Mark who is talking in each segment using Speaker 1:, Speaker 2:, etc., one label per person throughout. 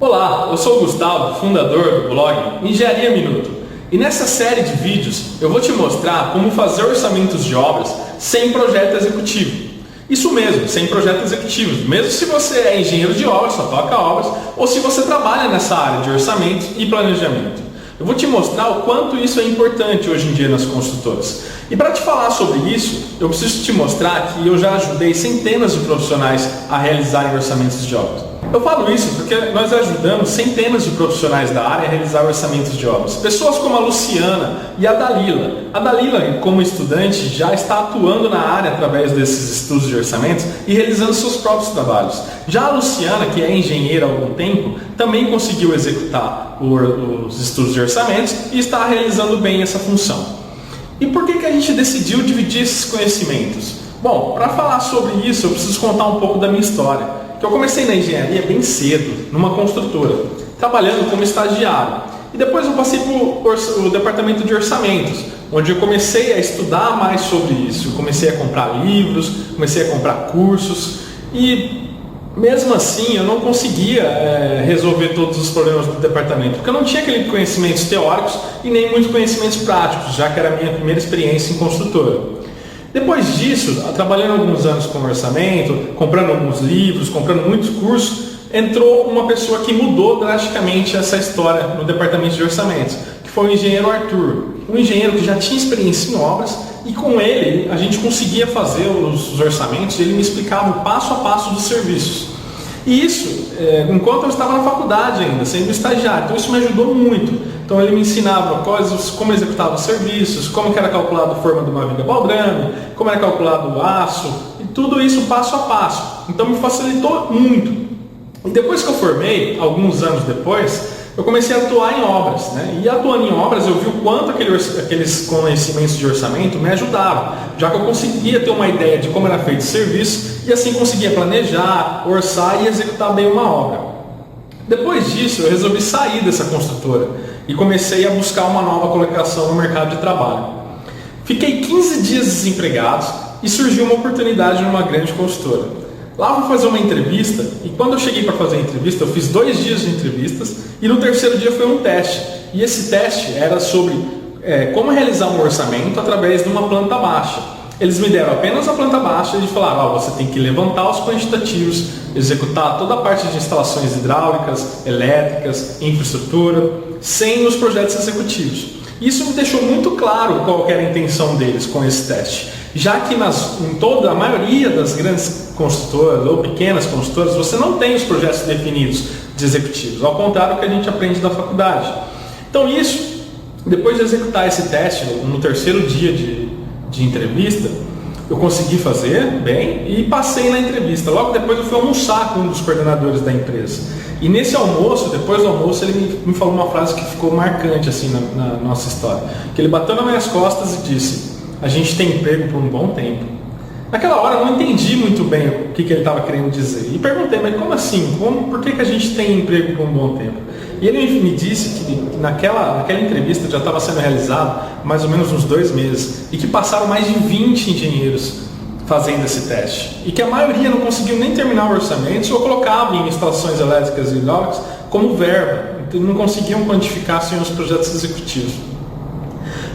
Speaker 1: Olá, eu sou o Gustavo, fundador do blog Engenharia Minuto. E nessa série de vídeos eu vou te mostrar como fazer orçamentos de obras sem projeto executivo. Isso mesmo, sem projeto executivo, mesmo se você é engenheiro de obras, só toca obras, ou se você trabalha nessa área de orçamento e planejamento. Eu vou te mostrar o quanto isso é importante hoje em dia nas construtoras. E para te falar sobre isso, eu preciso te mostrar que eu já ajudei centenas de profissionais a realizarem orçamentos de obras. Eu falo isso porque nós ajudamos centenas de profissionais da área a realizar orçamentos de obras. Pessoas como a Luciana e a Dalila. A Dalila, como estudante, já está atuando na área através desses estudos de orçamentos e realizando seus próprios trabalhos. Já a Luciana, que é engenheira há algum tempo, também conseguiu executar os estudos de orçamentos e está realizando bem essa função. E por que a gente decidiu dividir esses conhecimentos? Bom, para falar sobre isso eu preciso contar um pouco da minha história. Que eu comecei na engenharia bem cedo, numa construtora, trabalhando como estagiário. E depois eu passei para o departamento de orçamentos, onde eu comecei a estudar mais sobre isso. Eu comecei a comprar livros, comecei a comprar cursos e mesmo assim eu não conseguia resolver todos os problemas do departamento, porque eu não tinha aqueles conhecimentos teóricos e nem muitos conhecimentos práticos, já que era a minha primeira experiência em construtora. Depois disso, trabalhando alguns anos com orçamento, comprando alguns livros, comprando muitos cursos, entrou uma pessoa que mudou drasticamente essa história no departamento de orçamentos, que foi o engenheiro Arthur. Um engenheiro que já tinha experiência em obras e com ele a gente conseguia fazer os orçamentos e ele me explicava o passo a passo dos serviços. E isso, enquanto eu estava na faculdade ainda, sendo estagiário, então isso me ajudou muito. Então ele me ensinava coisas, como executava os serviços, como que era calculado a forma de uma viga baldrame, como era calculado o aço, e tudo isso passo a passo. Então me facilitou muito. E depois que eu formei, alguns anos depois, eu comecei a atuar em obras, né? E atuando em obras eu vi o quanto aqueles conhecimentos de orçamento me ajudavam, já que eu conseguia ter uma ideia de como era feito o serviço e assim conseguia planejar, orçar e executar bem uma obra. Depois disso eu resolvi sair dessa construtora e comecei a buscar uma nova colocação no mercado de trabalho. Fiquei 15 dias desempregado e surgiu uma oportunidade numa grande construtora. Lá eu fui fazer uma entrevista e quando eu cheguei para fazer a entrevista, eu fiz 2 dias de entrevistas e no terceiro dia foi um teste. E esse teste era sobre como realizar um orçamento através de uma planta baixa. Eles me deram apenas a planta baixa e falaram, você tem que levantar os quantitativos, executar toda a parte de instalações hidráulicas, elétricas, infraestrutura, sem os projetos executivos. Isso me deixou muito claro qual era a intenção deles com esse teste. Já que em toda a maioria das grandes construtoras ou pequenas construtoras, você não tem os projetos definidos de executivos, ao contrário do que a gente aprende da faculdade. Então isso, depois de executar esse teste, no terceiro dia de entrevista, eu consegui fazer bem e passei na entrevista. Logo depois eu fui almoçar com um dos coordenadores da empresa. E nesse almoço, depois do almoço, ele me falou uma frase que ficou marcante assim na nossa história. Que ele bateu nas minhas costas e disse, a gente tem emprego por um bom tempo. Naquela hora eu não entendi muito bem o que ele estava querendo dizer. E perguntei, mas como assim? Por que a gente tem emprego por um bom tempo? E ele me disse que naquela entrevista já estava sendo realizado mais ou menos uns 2 meses. E que passaram mais de 20 engenheiros fazendo esse teste. E que a maioria não conseguiu nem terminar o orçamento ou colocava em instalações elétricas e hidráulicas como verba. Então não conseguiam quantificar sem os projetos executivos.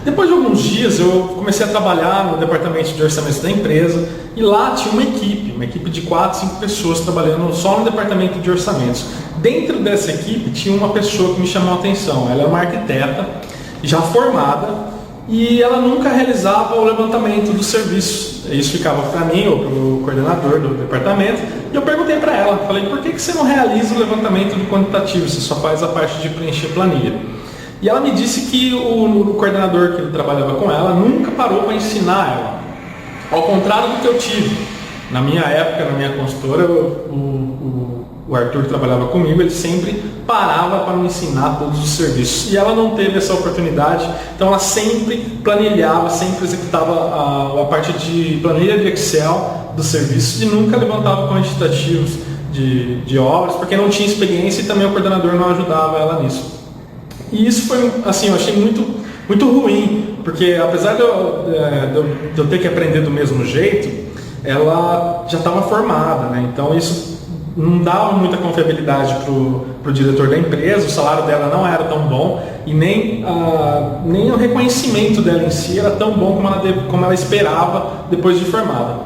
Speaker 1: Depois de alguns dias eu comecei a trabalhar no departamento de orçamentos da empresa e lá tinha uma equipe de 4, 5 pessoas trabalhando só no departamento de orçamentos. Dentro dessa equipe tinha uma pessoa que me chamou a atenção, ela é uma arquiteta já formada e ela nunca realizava o levantamento dos serviços. Isso ficava para mim ou para o coordenador do departamento e eu perguntei para ela, falei, por que você não realiza o levantamento do quantitativo, você só faz a parte de preencher planilha? E ela me disse que o coordenador que trabalhava com ela nunca parou para ensinar ela. Ao contrário do que eu tive. Na minha época, na minha consultora, o Arthur que trabalhava comigo, ele sempre parava para me ensinar todos os serviços. E ela não teve essa oportunidade, então ela sempre planilhava, sempre executava a parte de planilha de Excel dos serviços e nunca levantava quantitativos de obras, porque não tinha experiência e também o coordenador não ajudava ela nisso. E isso foi, assim, eu achei muito ruim, porque apesar de eu ter que aprender do mesmo jeito, ela já estava formada, né? Então isso não dava muita confiabilidade o diretor da empresa, o salário dela não era tão bom e nem o reconhecimento dela em si era tão bom como ela esperava depois de formada.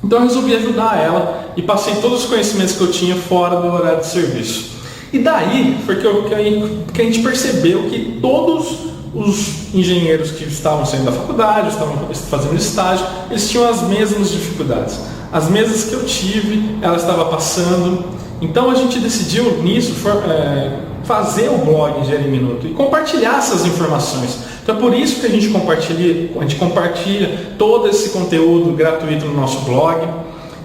Speaker 1: Então eu resolvi ajudar ela e passei todos os conhecimentos que eu tinha fora do horário de serviço. E daí foi que a gente percebeu que todos os engenheiros que estavam saindo da faculdade, estavam fazendo estágio, eles tinham as mesmas dificuldades. As mesmas que eu tive, ela estava passando. Então a gente decidiu nisso fazer o blog Engenharia em Minuto e compartilhar essas informações. Então é por isso que a gente compartilha todo esse conteúdo gratuito no nosso blog.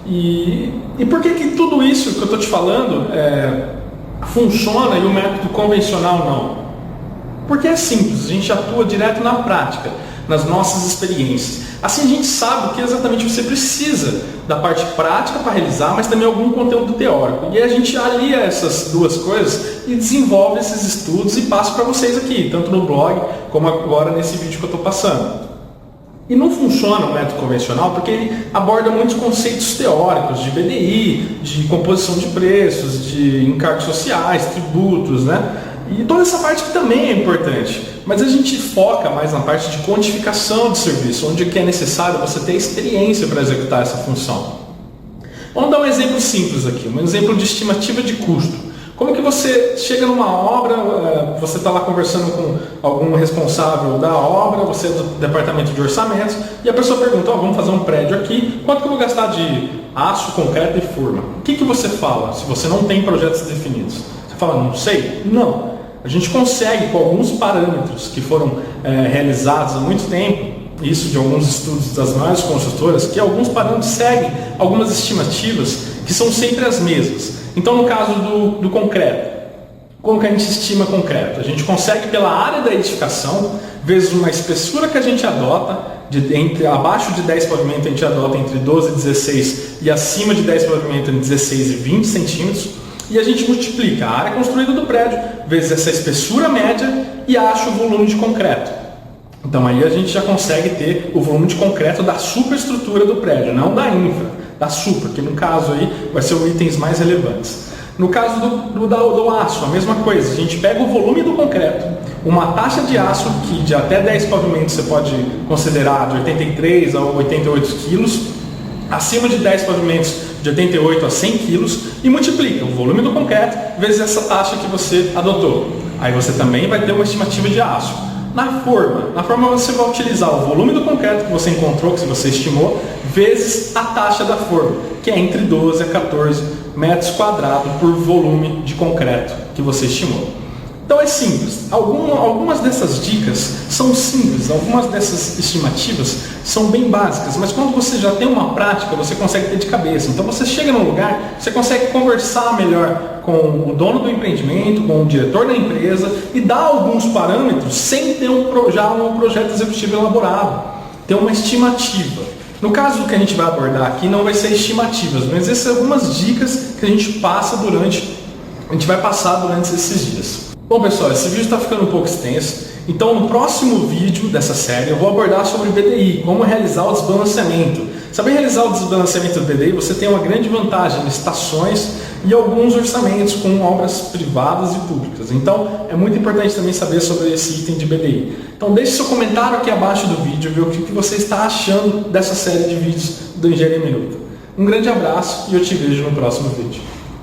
Speaker 1: E por que tudo isso que eu estou te falando funciona e o método convencional não? Porque é simples, a gente atua direto na prática, nas nossas experiências. Assim a gente sabe o que exatamente você precisa da parte prática para realizar, mas também algum conteúdo teórico. E a gente alia essas duas coisas e desenvolve esses estudos e passa para vocês aqui, tanto no blog como agora nesse vídeo que eu estou passando. E não funciona o método convencional porque ele aborda muitos conceitos teóricos de BDI, de composição de preços, de encargos sociais, tributos, né? E toda essa parte que também é importante, mas a gente foca mais na parte de quantificação de serviço, onde que é necessário você ter experiência para executar essa função. Vamos dar um exemplo simples aqui, um exemplo de estimativa de custo. Como que você chega numa obra, você está lá conversando com algum responsável da obra, você é do departamento de orçamentos, e a pessoa pergunta, vamos fazer um prédio aqui, quanto que eu vou gastar de aço, concreto e forma? O que você fala se você não tem projetos definidos? Você fala, não sei? Não. A gente consegue, com alguns parâmetros que foram realizados há muito tempo, isso de alguns estudos das maiores construtoras, que alguns parâmetros seguem algumas estimativas que são sempre as mesmas. Então, no caso do concreto, como que a gente estima concreto? A gente consegue pela área da edificação, vezes uma espessura que a gente adota, abaixo de 10 pavimentos a gente adota entre 12 e 16 e acima de 10 pavimentos entre 16 e 20 centímetros. E a gente multiplica a área construída do prédio vezes essa espessura média e acha o volume de concreto. Então aí a gente já consegue ter o volume de concreto da superestrutura do prédio, não da infra, da super, que no caso aí vai ser os itens mais relevantes. No caso do aço, a mesma coisa, a gente pega o volume do concreto, uma taxa de aço que de até 10 pavimentos você pode considerar de 83 a 88 quilos, acima de 10 pavimentos de 88 a 100 quilos e multiplica o volume do concreto vezes essa taxa que você adotou. Aí você também vai ter uma estimativa de aço. Na forma você vai utilizar o volume do concreto que você encontrou, que você estimou, vezes a taxa da forma, que é entre 12 a 14 metros quadrados por volume de concreto que você estimou. Então é simples, algumas dessas dicas são simples, algumas dessas estimativas são bem básicas, mas quando você já tem uma prática, você consegue ter de cabeça. Então você chega num lugar, você consegue conversar melhor com o dono do empreendimento, com o diretor da empresa e dar alguns parâmetros sem ter já um projeto executivo elaborado, ter uma estimativa. No caso do que a gente vai abordar aqui, não vai ser estimativas, mas essas são algumas dicas que a gente vai passar durante esses dias. Bom pessoal, esse vídeo está ficando um pouco extenso, então no próximo vídeo dessa série eu vou abordar sobre BDI, como realizar o desbalanceamento. Saber realizar o desbalanceamento do BDI, você tem uma grande vantagem em licitações e alguns orçamentos com obras privadas e públicas. Então é muito importante também saber sobre esse item de BDI. Então deixe seu comentário aqui abaixo do vídeo, ver o que você está achando dessa série de vídeos do Engenharia em Minuto. Um grande abraço e eu te vejo no próximo vídeo.